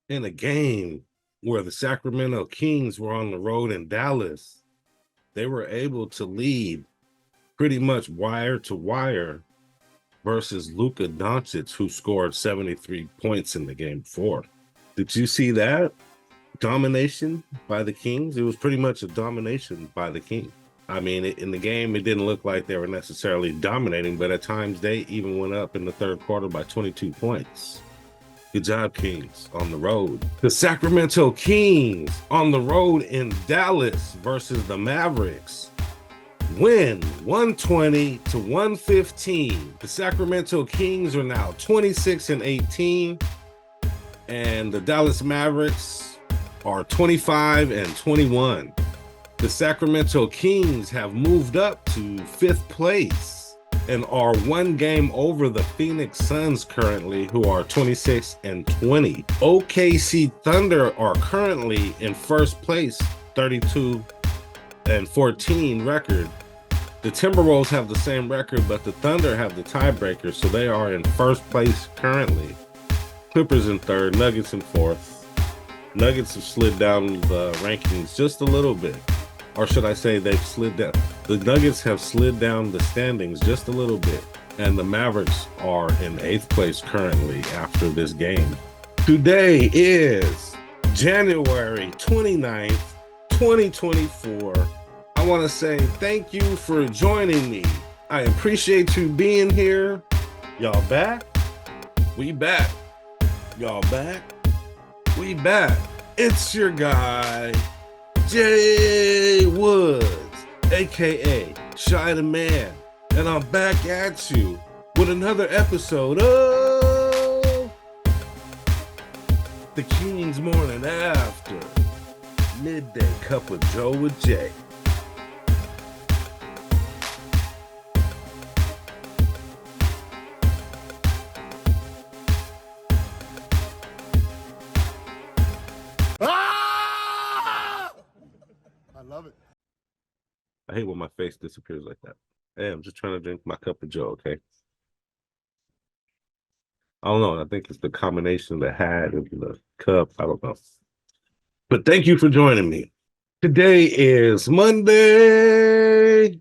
in a game where the Sacramento Kings were on the road in Dallas, they were able to lead pretty much wire to wire versus Luka Doncic, who scored 73 points in the game before. Did you see that? Domination by the Kings? It was pretty much a domination by the Kings. I mean, in the game, it didn't look like they were necessarily dominating, but at times they even went up in the third quarter by 22 points. Good job, Kings, on the road. The Sacramento Kings on the road in Dallas versus the Mavericks win 120-115. The Sacramento Kings are now 26-18, and the Dallas Mavericks are 25-21. The Sacramento Kings have moved up to 5th place and are 1 game over the Phoenix Suns currently, who are 26-20. OKC Thunder are currently in 1st place, 32-14 record. The Timberwolves have the same record, but the Thunder have the tiebreaker, so they are in 1st place currently. Clippers in 3rd, Nuggets in 4th. Nuggets have slid down the rankings just a little bit. Or should I say they've slid down. The Nuggets have slid down the standings just a little bit. And the Mavericks are in 8th place currently after this game. Today is January 29th, 2024. I want to say thank you for joining me. I appreciate you being here. Y'all back? We back. Y'all back? We back. It's your guy, Jay Woods, aka Shy the Man, and I'm back at you with another episode of the King's Morning After, Midday Cup of Joe with Jay. Love it. I hate when my face disappears like that. Hey, I'm just trying to drink my cup of Joe, okay? I don't know. I think it's the combination of the hat and the cup. I don't know. But thank you for joining me. Today is Monday.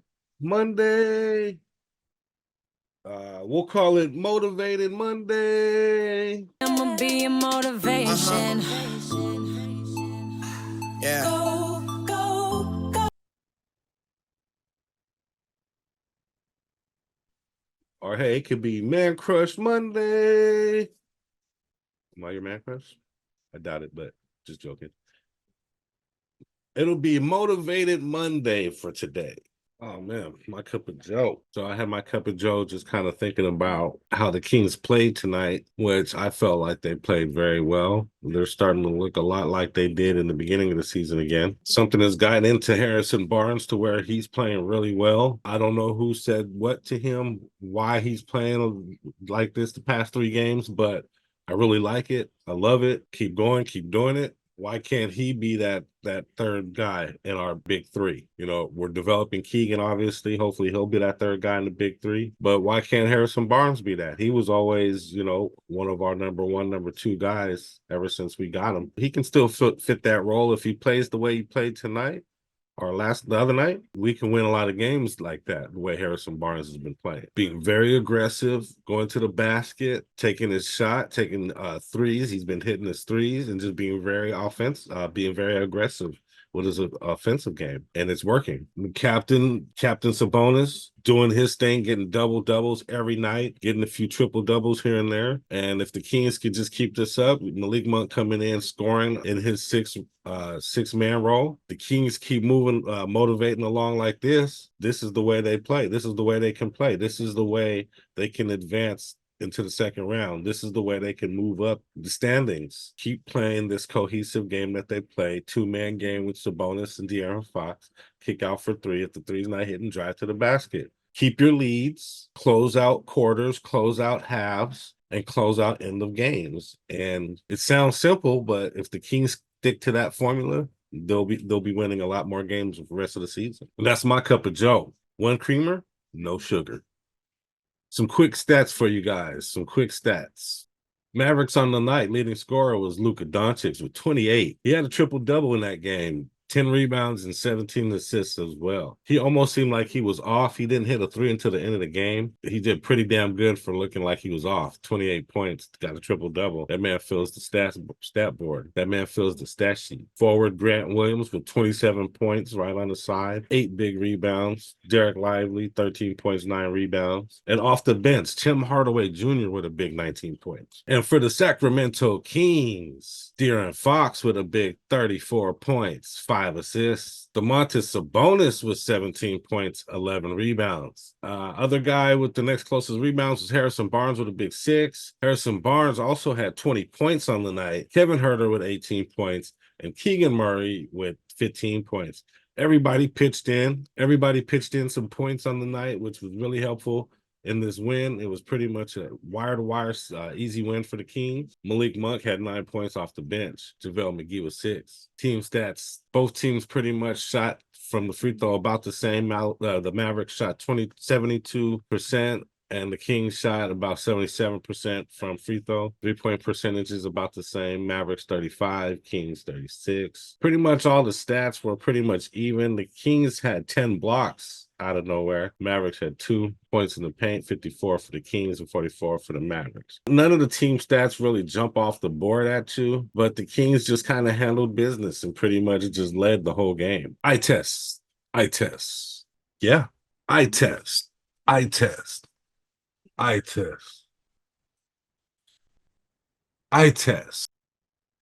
We'll call it Motivated Monday. I'ma be a motivation. Yeah. Or hey, it could be Man Crush Monday. Am I your man crush? I doubt it, but just joking. It'll be Motivated Monday for today. Oh man, my cup of Joe. So I had my cup of Joe just kind of thinking about how the Kings played tonight, which I felt like they played very well. They're starting to look a lot like they did in the beginning of the season again. Something has gotten into Harrison Barnes to where he's playing really well. I don't know who said what to him, why he's playing like this the past 3 games, but I really like it. I love it. Keep going, keep doing it. Why can't he be that third guy in our big 3? You know, we're developing Keegan, obviously. Hopefully he'll be that third guy in the big 3. But why can't Harrison Barnes be that? He was always, you know, one of our number 1, number 2 guys ever since we got him. He can still fit that role if he plays the way he played tonight. Or the other night, we can win a lot of games like that, the way Harrison Barnes has been playing. Being very aggressive, going to the basket, taking his shot, taking threes. He's been hitting his threes and just being very being very aggressive with his offensive game. And it's working. Captain Sabonis doing his thing, getting doubles every night, getting a few triple doubles here and there. And if the Kings could just keep this up, Malik Monk coming in, scoring in his 6-man role, the Kings keep moving, motivating along like this. This is the way they play. This is the way they can play. This is the way they can advance into the second round. This is the way they can move up the standings. Keep playing this cohesive game that they play. 2-man game with Sabonis and De'Aaron Fox. Kick out for 3. If the 3's not hitting, drive to the basket. Keep your leads, close out quarters, close out halves, and close out end of games. And it sounds simple, but if the Kings stick to that formula, they'll be winning a lot more games for the rest of the season. And that's my cup of Joe. 1 creamer, no sugar. Some quick stats for you guys. Some quick stats. Mavericks on the night, leading scorer was Luka Doncic with 28. He had a triple-double in that game. 10 rebounds and 17 assists as well. He almost seemed like he was off. He didn't hit a three until the end of the game. He did pretty damn good for looking like he was off. 28 points, got a triple-double. That man fills the stat board. That man fills the stat sheet. Forward Grant Williams with 27 points right on the side. 8 big rebounds. Derek Lively, 13 points, 9 rebounds. And off the bench, Tim Hardaway Jr. with a big 19 points. And for the Sacramento Kings, De'Aaron Fox with a big 34 points, 5 assists. Domantas Sabonis with 17 points, 11 rebounds. Other guy with the next closest rebounds was Harrison Barnes with a big 6. Harrison Barnes also had 20 points on the night. Kevin Huerter with 18 points, and Keegan Murray with 15 points. Everybody pitched in. Everybody pitched in some points on the night, which was really helpful in this win. It was pretty much a wire-to-wire easy win for the Kings. Malik Monk had 9 points off the bench. JaVale McGee was 6. Team stats, both teams pretty much shot from the free throw about the same. The Mavericks shot 72%. And the Kings shot about 77% from free throw. 3-point percentage is about the same. Mavericks 35, Kings 36. Pretty much all the stats were pretty much even. The Kings had 10 blocks out of nowhere. Mavericks had 2 points in the paint, 54 for the Kings and 44 for the Mavericks. None of the team stats really jump off the board at you, but the Kings just kind of handled business and pretty much just led the whole game. I test. Yeah, I test. I test.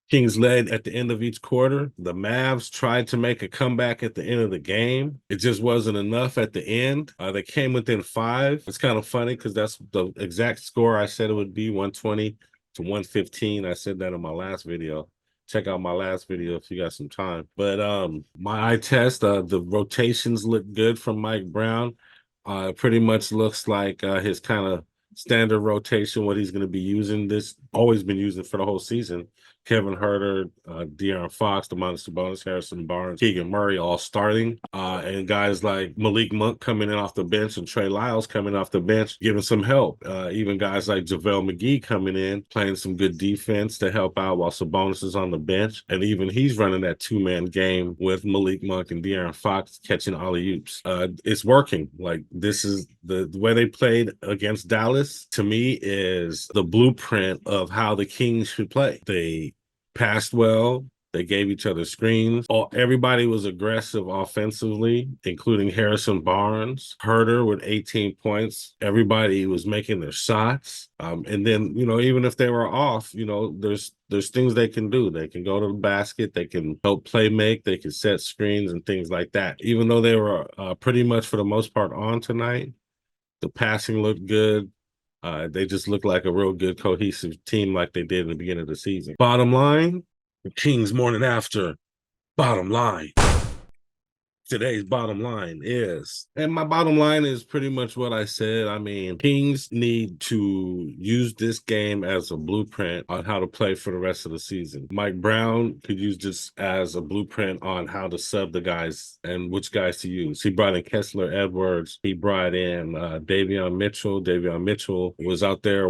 Kings led at the end of each quarter. The Mavs tried to make a comeback at the end of the game. It just wasn't enough at the end. They came within 5. It's kind of funny because that's the exact score I said it would be, 120 to 115. I said that in my last video. Check out my last video if you got some time. But my eye test, the rotations look good from Mike Brown. Pretty much looks like his kind of standard rotation, what he's going to be using always been using for the whole season. Kevin Huerter, De'Aaron Fox, Domantas Sabonis, Harrison Barnes, Keegan Murray all starting. And guys like Malik Monk coming in off the bench and Trey Lyles coming off the bench, giving some help. Even guys like JaVale McGee coming in, playing some good defense to help out while Sabonis is on the bench. And even he's running that 2-man game with Malik Monk and De'Aaron Fox catching alley-oops. It's working. Like, this is the way they played against Dallas, to me, is the blueprint of how the Kings should play. They passed well. They gave each other screens. Everybody was aggressive offensively, including Harrison Barnes. Huerter with 18 points. Everybody was making their shots. And then, even if they were off, there's things they can do. They can go to the basket. They can help play make. They can set screens and things like that. Even though they were pretty much for the most part on tonight, the passing looked good. They just look like a real good cohesive team like they did in the beginning of the season. Bottom line, the Kings morning after. Bottom line. Today's bottom line is, and my bottom line is pretty much what I said. I mean, Kings need to use this game as a blueprint on how to play for the rest of the season. Mike Brown could use this as a blueprint on how to sub the guys and which guys to use. He brought in Kessler Edwards. He brought in Davion Mitchell. Davion Mitchell was out there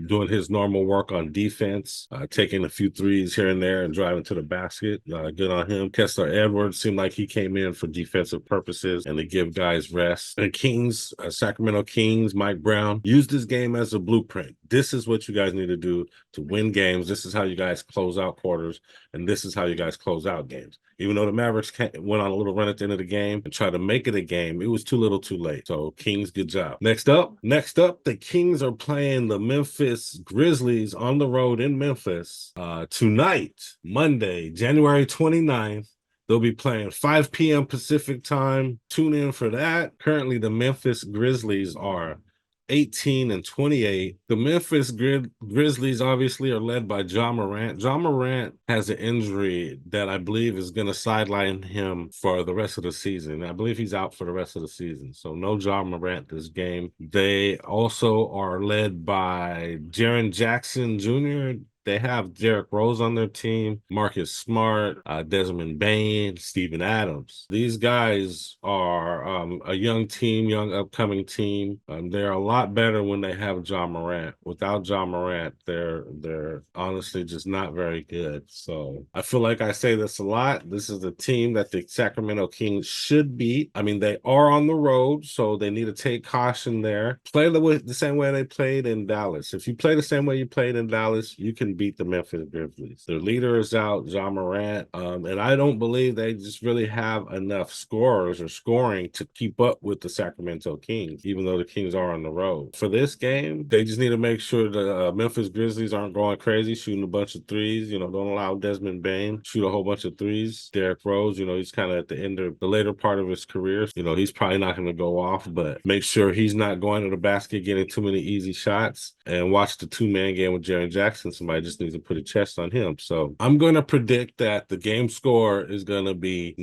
doing his normal work on defense, taking a few threes here and there and driving to the basket. Good on him. Kessler Edwards seemed like he came in for defensive purposes and to give guys rest. And Kings, Sacramento Kings, Mike Brown, use this game as a blueprint. This is what you guys need to do to win games. This is how you guys close out quarters, and this is how you guys close out games. Even though the Mavericks went on a little run at the end of the game and tried to make it a game, it was too little too late. So Kings, good job. Next up, the Kings are playing the Memphis Grizzlies on the road in Memphis tonight, Monday, January 29th. They'll be playing 5 p.m. Pacific time. Tune in for that. Currently, the Memphis Grizzlies are 18-28. The Memphis Grizzlies obviously are led by Ja Morant. Ja Morant has an injury that I believe is going to sideline him for the rest of the season. I believe he's out for the rest of the season. So no Ja Morant this game. They also are led by Jaren Jackson Jr., They have Derrick Rose on their team, Marcus Smart, Desmond Bain, Steven Adams. These guys are a young team, young upcoming team. They're a lot better when they have John Morant. Without John Morant, they're honestly just not very good. So I feel like I say this a lot. This is the team that the Sacramento Kings should beat. I mean, they are on the road, so they need to take caution there. Play the same way they played in Dallas. If you play the same way you played in Dallas, you can beat the Memphis Grizzlies. Their leader is out, John Morant, and I don't believe they just really have enough scorers or scoring to keep up with the Sacramento Kings, even though the Kings are on the road. For this game, they just need to make sure the Memphis Grizzlies aren't going crazy, shooting a bunch of threes. Don't allow Desmond Bain shoot a whole bunch of threes. Derrick Rose, he's kind of at the end of the later part of his career. He's probably not going to go off, but make sure he's not going to the basket, getting too many easy shots, and watch the two-man game with Jaren Jackson. Somebody just needs to put a chest on him. So I'm going to predict that the game score is going to be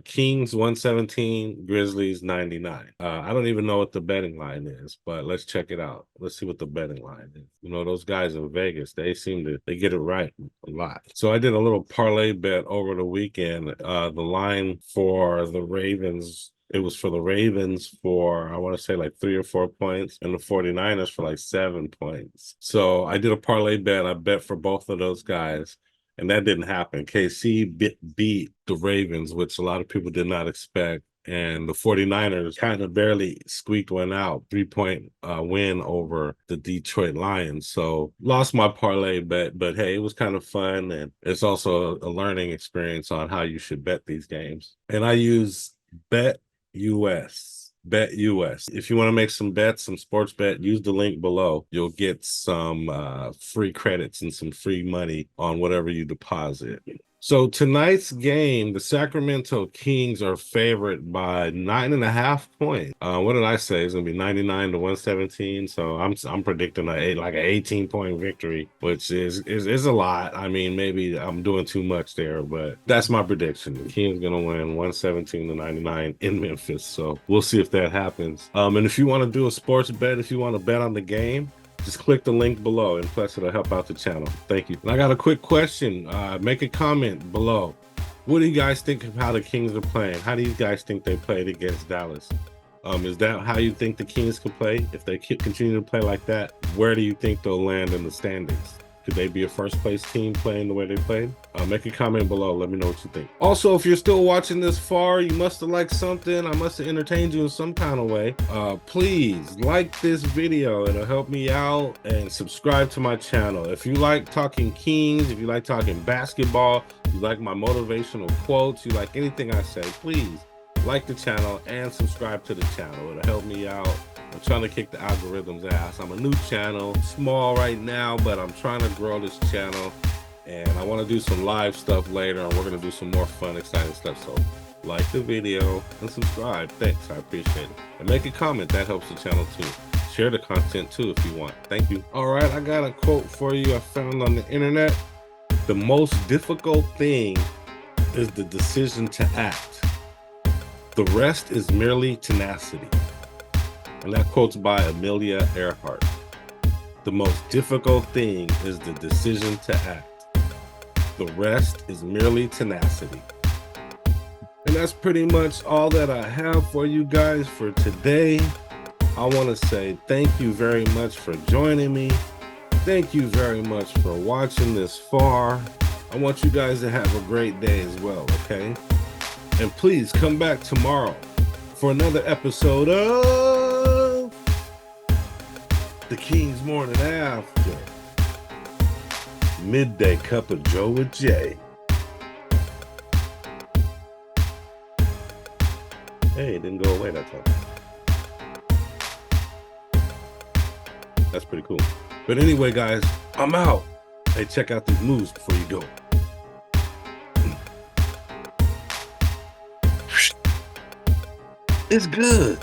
Kings 117, Grizzlies 99. I don't even know what the betting line is, but let's check it out. Let's see what the betting line is. Those guys in Vegas, they get it right a lot. So I did a little parlay bet over the weekend. The line for the Ravens, it was for the Ravens for, I want to say, like 3 or 4 points, and the 49ers for like 7 points. So I did a parlay bet. I bet for both of those guys, and that didn't happen. KC beat the Ravens, which a lot of people did not expect. And the 49ers kind of barely squeaked one out, 3-point win over the Detroit Lions. So lost my parlay bet, but hey, it was kind of fun. And it's also a learning experience on how you should bet these games. And I use BetUS. BetUS. If you want to make some bets, some sports bet, use the link below. You'll get some free credits and some free money on whatever you deposit. So tonight's game, the Sacramento Kings are favored by 9.5 points. What did I say? It's gonna be 99 to 117. So I'm predicting like an 18-point victory, which is a lot. I mean, maybe I'm doing too much there, but that's my prediction. The Kings gonna win 117 to 99 in Memphis. So we'll see if that happens. And if you want to do a sports bet, if you want to bet on the game, just click the link below, and plus it'll help out the channel. Thank you. And I got a quick question. Make a comment below. What do you guys think of how the Kings are playing? How do you guys think they played against Dallas? Is that how you think the Kings can play? If they continue to play like that, where do you think they'll land in the standings? Could they be a first place team playing the way they played? Make a comment below. Let me know what you think. Also, if you're still watching this far, you must have liked something. I must have entertained you in some kind of way. Please like this video. It'll help me out, and subscribe to my channel. If you like talking Kings, if you like talking basketball, you like my motivational quotes, you like anything I say, please like the channel and subscribe to the channel. It'll help me out. I'm trying to kick the algorithm's ass. I'm a new channel, small right now, but I'm trying to grow this channel, and I want to do some live stuff later, and we're going to do some more fun, exciting stuff. So like the video and subscribe. Thanks, I appreciate it. And make a comment, that helps the channel too. Share the content too if you want. Thank you. All right, I got a quote for you I found on the internet. The most difficult thing is the decision to act. The rest is merely tenacity. And that quote's by Amelia Earhart. The most difficult thing is the decision to act. The rest is merely tenacity. And that's pretty much all that I have for you guys for today. I want to say thank you very much for joining me. Thank you very much for watching this far. I want you guys to have a great day as well, okay? And please come back tomorrow for another episode of The King's Morning After. Midday Cup of Joe with Jay. Hey, it didn't go away that time. That's pretty cool. But anyway, guys, I'm out. Hey, check out these moves before you go. It's good.